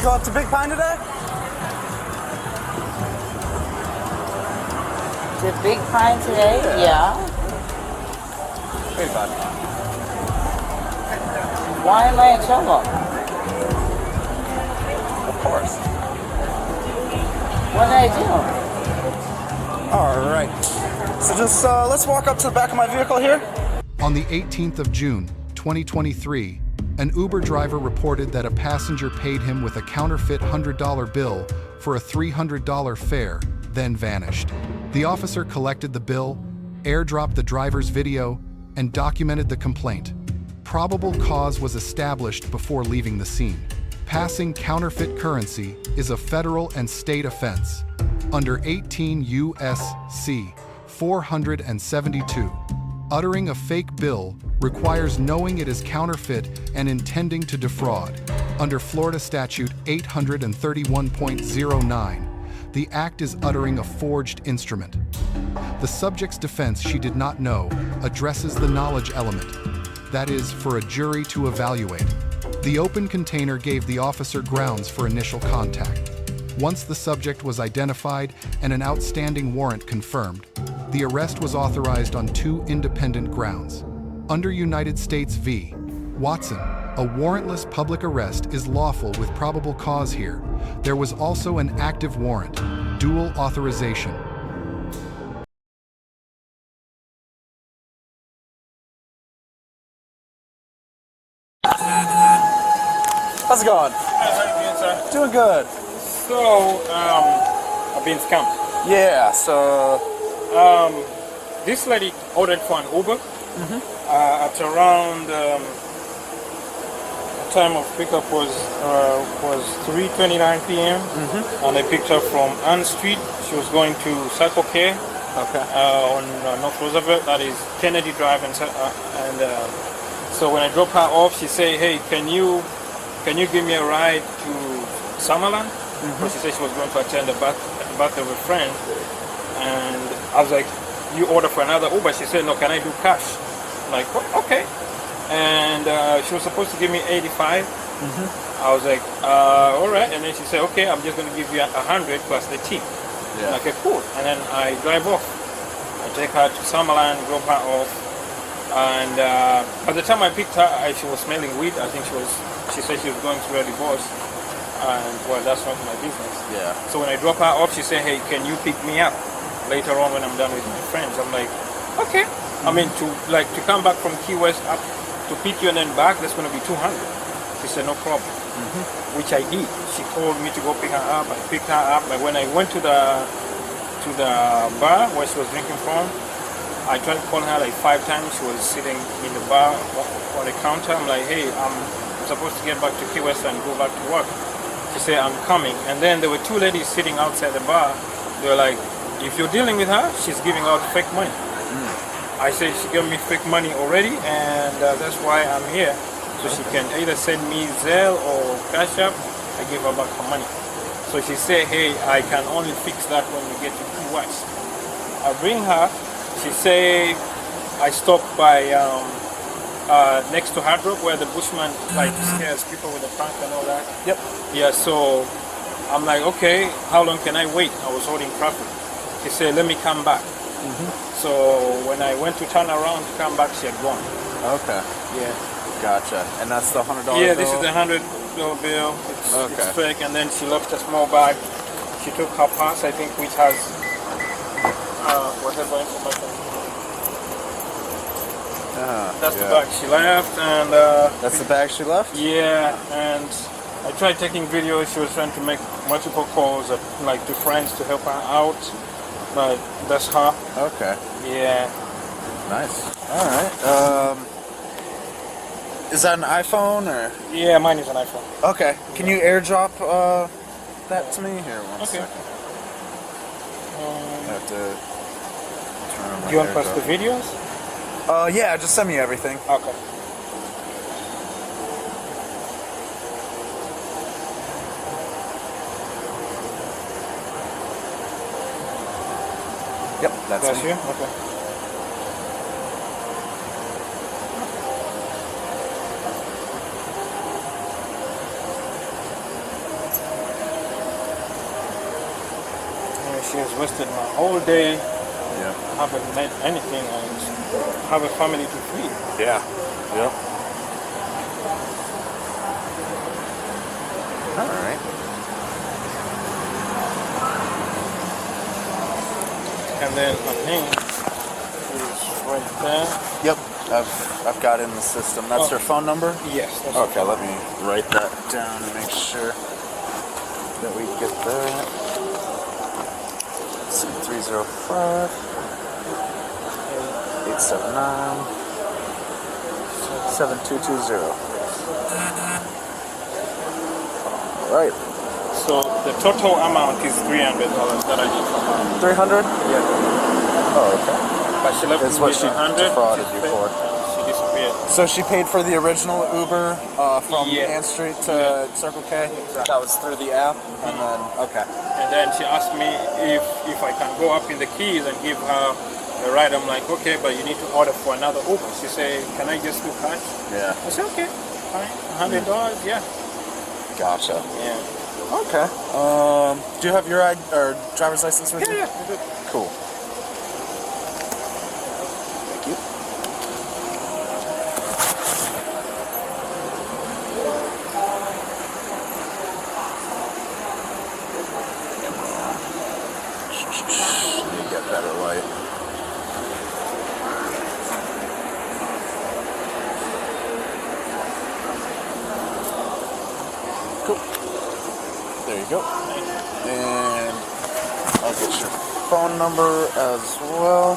go up to Big Pine today? The Big Pine today? Yeah. Big Pine. Why am I in trouble? Of course. What did I do? All right. So just let's walk up to the back of my vehicle here. On the 18th of June, 2023, an Uber driver reported that a passenger paid him with a counterfeit $100 bill for a $300 fare, then vanished. The officer collected the bill, airdropped the driver's video, and documented the complaint. Probable cause was established before leaving the scene. Passing counterfeit currency is a federal and state offense. Under 18 U.S.C. 472, uttering a fake bill requires knowing it is counterfeit and intending to defraud. Under Florida Statute 831.09, the act is uttering a forged instrument. The subject's defense, she did not know, addresses the knowledge element. That is, for a jury to evaluate. The open container gave the officer grounds for initial contact. Once the subject was identified and an outstanding warrant confirmed, the arrest was authorized on 2 independent grounds. Under United States v. Watson, a warrantless public arrest is lawful with probable cause here. There was also an active warrant, dual authorization. How's it going? How you doing, sir? Doing good. So, I've been scammed. Yeah, so This lady ordered for an Uber at around the time of pickup was 3:29 p.m. And I picked her from Ann Street. She was going to Cycle Care on North Roosevelt, that is Kennedy Drive, and so when I dropped her off, she said, "Hey, can you give me a ride to Summerland?" Because she said she was going to attend the birthday of a friend, and I was like, "You order for another Uber?" She said, "No, can I do cash?" I'm like, "Oh, okay." And she was supposed to give me 85. I was like, "All right." And then she said, "Okay, I'm just going to give you 100 plus the tip." yeah. Okay, cool. And then I drive off. I take her to Summerland, drop her off, and by the time I picked her, she was smelling weed. I think she said she was going through a divorce, and well, that's not my business. Yeah. So when I drop her off, she said, "Hey, can you pick me up later on when I'm done with my friends?" I'm like, "Okay." I mean, to come back from Key West up to pick you and then back, that's going to be 200. She said, "No problem," which I did. She told me to go pick her up. I picked her up, but when I went to the bar where she was drinking from, I tried to call her like 5 times. She was sitting in the bar on the counter. I'm like, "Hey, I'm supposed to get back to Key West and go back to work." She said, "I'm coming." And then there were 2 ladies sitting outside the bar. They were like, "If you're dealing with her, she's giving out fake money." I said, "She gave me fake money already, and that's why I'm here. So she can either send me Zelle or Cash App. I give her back her money." So she said, "Hey, I can only fix that when we get to Key West." I bring her. She said, I stopped by next to Hard Rock where the Bushman like scares people with the prank and all that. Yep. Yeah, so I'm like, "Okay, how long can I wait?" I was holding traffic. She said, "Let me come back." So when I went to turn around to come back, she had gone. Okay. Yeah. Gotcha. And that's the $100 Yeah, bill? this is the $100 bill. It's fake, and then she left a small bag. She took her purse, I think, which has whatever information. That's the bag she left, and That's the bag she left? yeah, and I tried taking videos. She was trying to make multiple calls, like to friends to help her out, but that's her. Okay. Yeah. Nice. All right. Is that an iPhone or? Yeah, mine is an iPhone. Okay. Can you airdrop that to me? Here, one Okay. second. I have to turn on my Do you want to post airdrop. the videos? Yeah, just send me everything. Okay. Yep, that's That's me. you? Okay. she has wasted my whole day. Yeah. Haven't made anything and have a family to feed. Yeah. Yep. All right. And then her name is right there. Yep. I've got it in the system. That's her phone number? Yes. That's Okay, let me write that down and make sure that we get that. Let's see, 305 879 7220. All right. So the total amount is $300 that I need from her. 300? Yeah. Oh, okay. But she left That's me what with she 100. defrauded you for. She disappeared. So she paid for the original Uber from Yeah. Ann Street to Circle K? Exactly. That was through the app? And then, okay. And then she asked me if I can go up in the keys and give her a ride. I'm like, okay, but you need to order for another Uber. She said, can I just do cash? Yeah. I said, okay, fine. $100, yeah. Gotcha. Yeah. Okay. Do you have your driver's license with you? Yeah. Cool. Thank you. You get better light. Cool. There you go. And I'll get your phone number as well.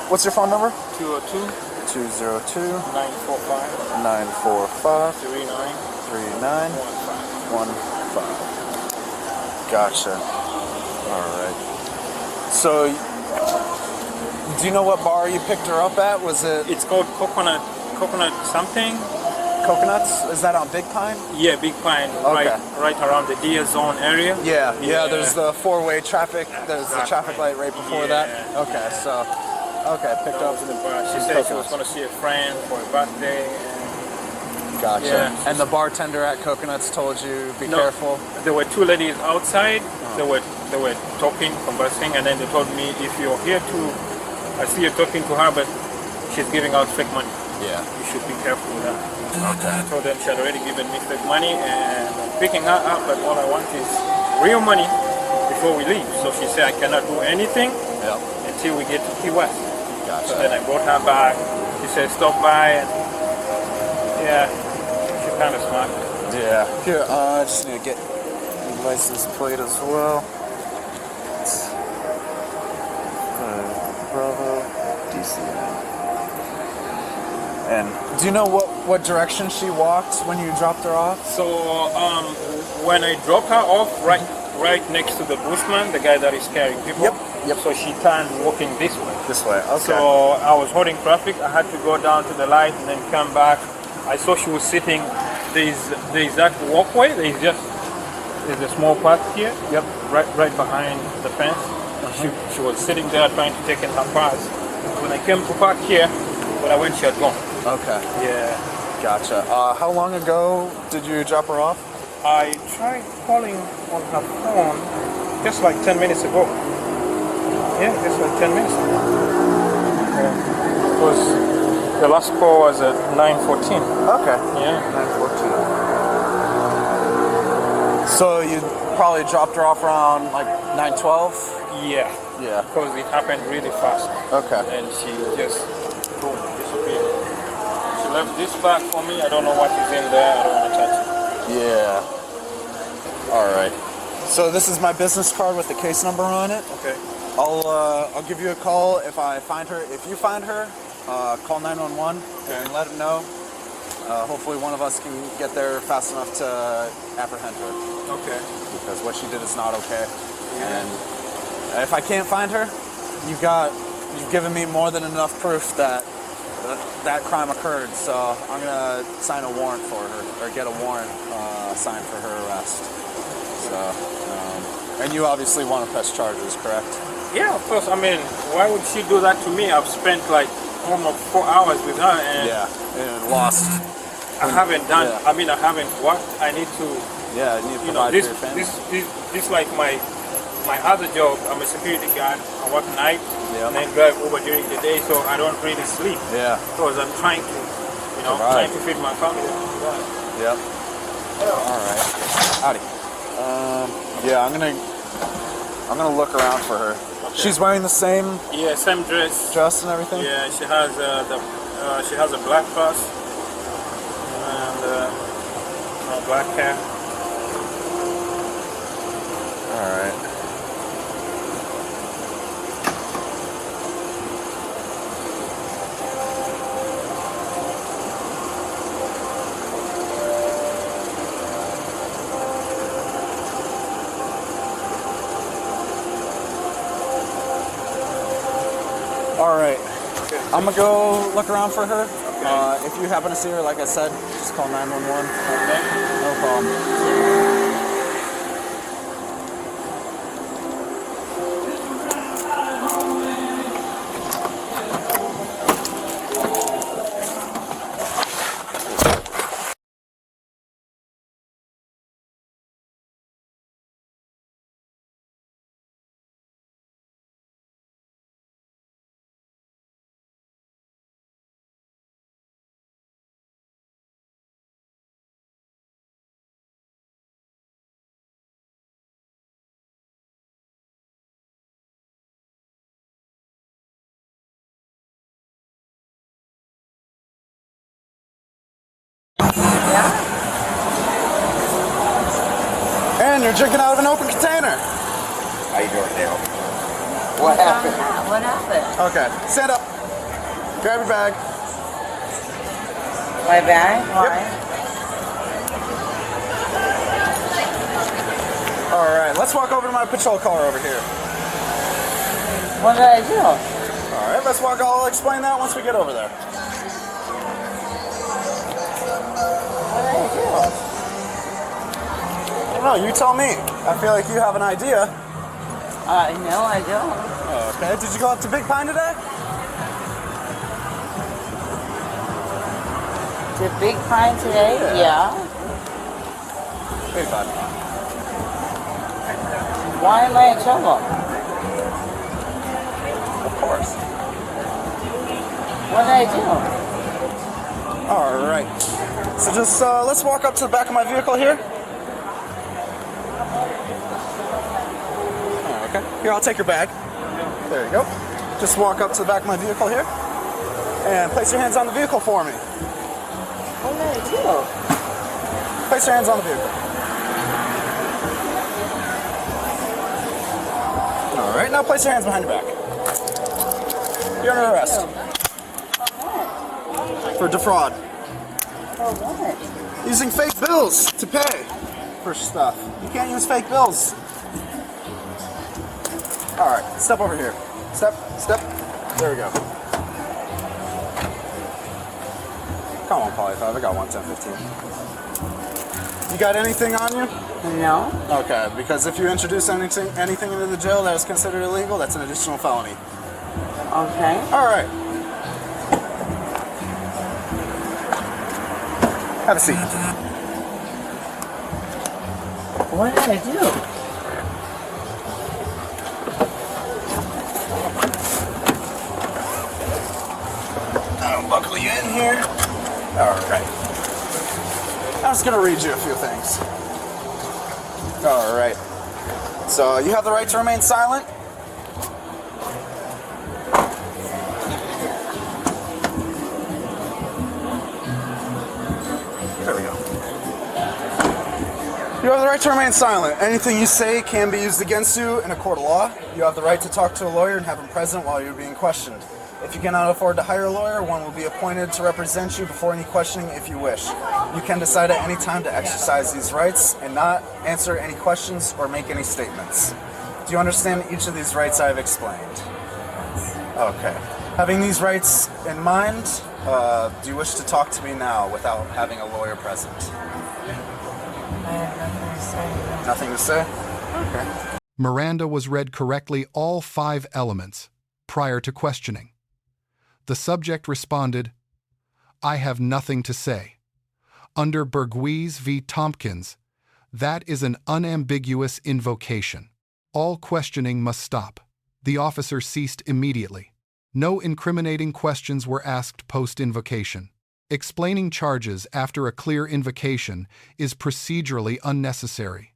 What's your phone number? 202 202 945 945 3915. 3915. Gotcha. All right. So, do you know what bar you picked her up at? Was it It's called coconut something. Coconuts? Is that on Big Pine? Yeah, Big Pine, Okay. right around the deer zone area. Yeah. There's the four-way traffic. There's the traffic light right before that. Yeah. Okay, so picked up. She said she was going to see a friend for a birthday. Gotcha. Yeah. And the bartender at Coconuts told you be No, careful. There were two ladies outside. They were talking, conversing, and then they told me, if you're here too, I see you talking to her, but she's giving out fake money. Yeah. You should be careful with that. Okay. I told them she had already given me fake money, and I'm picking her up, but all I want is real money before we leave. So she said I cannot do anything Yep. until we get to Key West. Gotcha. So then I brought her back. She said stop by, and yeah, she's kind of smart. Yeah. Here, I just need to get the license plate as well. It's, Bravo, DCN. And do you know what direction she walked when you dropped her off? So when I dropped her off, right next to the bushman, the guy that is carrying people. Yep. So she turned walking this way. This way. Okay. So I was holding traffic. I had to go down to the light and then come back. I saw she was sitting. There's that walkway. There's a small path here. Yep. Right behind the fence. She was sitting there trying to take in her purse. When I came to park here, when I went, she had gone. Okay. Yeah. Gotcha. How long ago did you drop her off? I tried calling on her phone just like 10 minutes ago. Yeah, just like 10 minutes ago. Yeah. Because the last call was at 9:14. Okay. Yeah. 9:14. So you probably dropped her off around like 9:12? Yeah. Yeah. Because it happened really fast. Okay. And she just boom, disappeared. She left this bag for me. I don't know what is in there. I don't want to touch it. Yeah. All right. So this is my business card with the case number on it. Okay. I'll give you a call if I find her. If you find her, call 911 and let them know. Hopefully one of us can get there fast enough to apprehend her. Okay. Because what she did is not okay. And if I can't find her, you've given me more than enough proof that crime occurred. So I'm gonna sign a warrant for her, or get a warrant signed for her arrest. So, and you obviously want to press charges, correct? Yeah, of course. I mean, why would she do that to me? I've spent like almost 4 hours with her, and and lost. I haven't done. Yeah. I mean, I haven't worked. I need to. Yeah, you need to You know, provide for your family. this like my my other job, I'm a security guard. I work night Yeah. and then drive over during the day, so I don't really sleep. Yeah. Because I'm trying to, Survive. trying to feed my family. Yep. All right. Howdy. Yeah, I'm gonna look around for her. Okay. She's wearing the same Yeah, same dress. dress and everything. Yeah, she has she has a black purse and black hair. All right. All right. Okay. I'm gonna go look around for her. If you happen to see her, like I said, just call 911. Okay. No problem. And you're drinking out of an open container. How you doing, Dale? What happened? What happened? Okay, stand up. Grab your bag. My bag? Why? All right, let's walk over to my patrol car over here. What did I do? All right, let's walk. I'll explain that once we get over there. What did I do? I don't know, you tell me. I feel like you have an idea. No, I don't. Okay, did you go up to Big Pine today? The big pine today? Yeah. Big Pine. Why am I in trouble? Of course. What did I do? All right. So just let's walk up to the back of my vehicle here. Okay. Here, I'll take your bag. There you go. Just walk up to the back of my vehicle here. And place your hands on the vehicle for me. What did I do? Place your hands on the vehicle. All right, now place your hands behind your back. You're under arrest for defraud. For what? Using fake bills to pay for stuff. You can't use fake bills. All right, step over here. Step. There we go. Come on, Poly 5. I got 1, 10, 15. You got anything on you? No. Okay, because if you introduce anything into the jail that is considered illegal, that's an additional felony. Okay. All right. Have a seat. What did I do? I'll buckle you in here. All right. I'm just gonna read you a few things. All right. So you have the right to remain silent. There we go. You have the right to remain silent. Anything you say can be used against you in a court of law. You have the right to talk to a lawyer and have him present while you're being questioned. If you cannot afford to hire a lawyer, one will be appointed to represent you before any questioning if you wish. You can decide at any time to exercise these rights and not answer any questions or make any statements. Do you understand each of these rights I have explained? Okay. Having these rights in mind, do you wish to talk to me now without having a lawyer present? I have nothing to say. Nothing to say? Okay. Miranda was read correctly all 5 elements prior to questioning. The subject responded, "I have nothing to say." Under Berghuis v. Thompkins, that is an unambiguous invocation. All questioning must stop. The officer ceased immediately. No incriminating questions were asked post-invocation. Explaining charges after a clear invocation is procedurally unnecessary.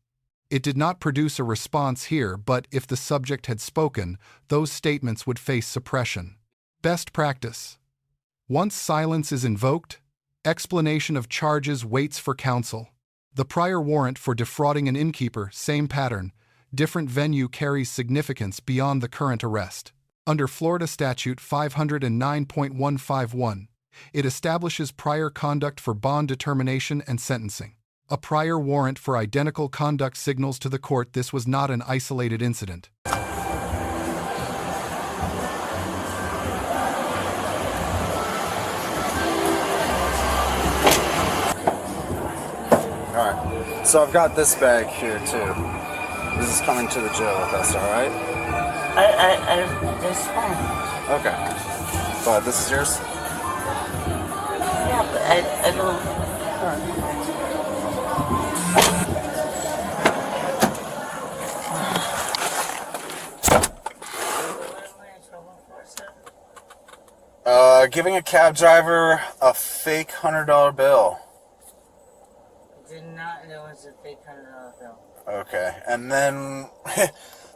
It did not produce a response here, but if the subject had spoken, those statements would face suppression. Best practice. Once silence is invoked, explanation of charges waits for counsel. The prior warrant for defrauding an innkeeper, same pattern, different venue carries significance beyond the current arrest. Under Florida Statute 509.151, it establishes prior conduct for bond determination and sentencing. A prior warrant for identical conduct signals to the court this was not an isolated incident. Alright, so I've got this bag here too. This is coming to the jail with us, alright? That's fine. Okay. But this is yours? Yeah, but I don't. Giving a cab driver a fake $100 bill. Did not know it was a fake $100 bill. Okay, and then,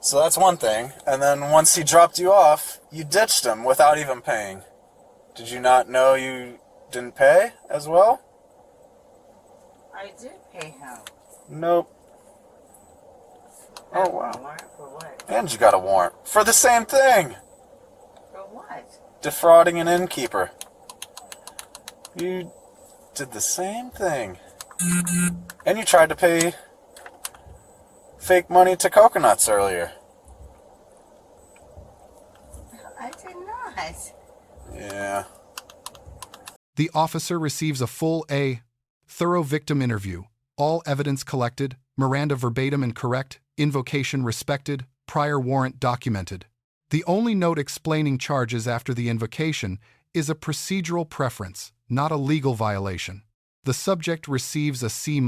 so that's one thing. And then once he dropped you off, you ditched him without even paying. Did you not know you didn't pay as well? I did pay him. Nope. Oh, wow. Warrant for what? And you got a warrant for the same thing. For what? Defrauding an innkeeper. You did the same thing. And you tried to pay fake money to Coconuts earlier. I did not. Yeah. The officer receives a full A. Thorough victim interview. All evidence collected. Miranda verbatim and correct. Invocation respected. Prior warrant documented. The only note explaining charges after the invocation is a procedural preference, not a legal violation. The subject receives a C-.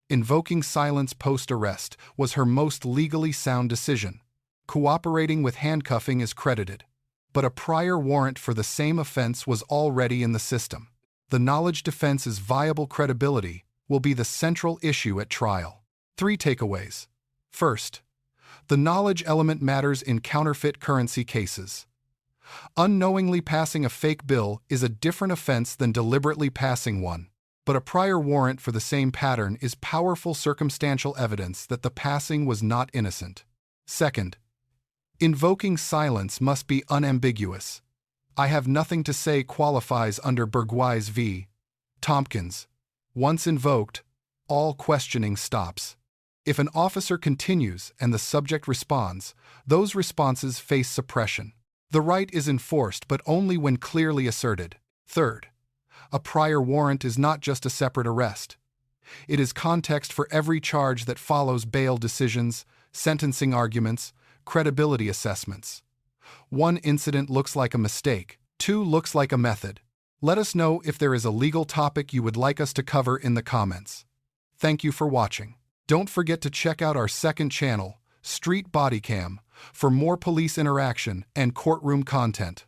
Invoking silence post-arrest was her most legally sound decision. Cooperating with handcuffing is credited. But a prior warrant for the same offense was already in the system. The knowledge defense's viable credibility will be the central issue at trial. 3 takeaways. First, the knowledge element matters in counterfeit currency cases. Unknowingly passing a fake bill is a different offense than deliberately passing one, but a prior warrant for the same pattern is powerful circumstantial evidence that the passing was not innocent. Second, invoking silence must be unambiguous. I have nothing to say qualifies under Berghuis v. Thompkins. Once invoked, all questioning stops. If an officer continues and the subject responds, those responses face suppression. The right is enforced, but only when clearly asserted. Third, a prior warrant is not just a separate arrest. It is context for every charge that follows: bail decisions, sentencing arguments, credibility assessments. 1 incident looks like a mistake, 2 looks like a method. Let us know if there is a legal topic you would like us to cover in the comments. Thank you for watching. Don't forget to check out our second channel, Street Bodycam, for more police interaction and courtroom content.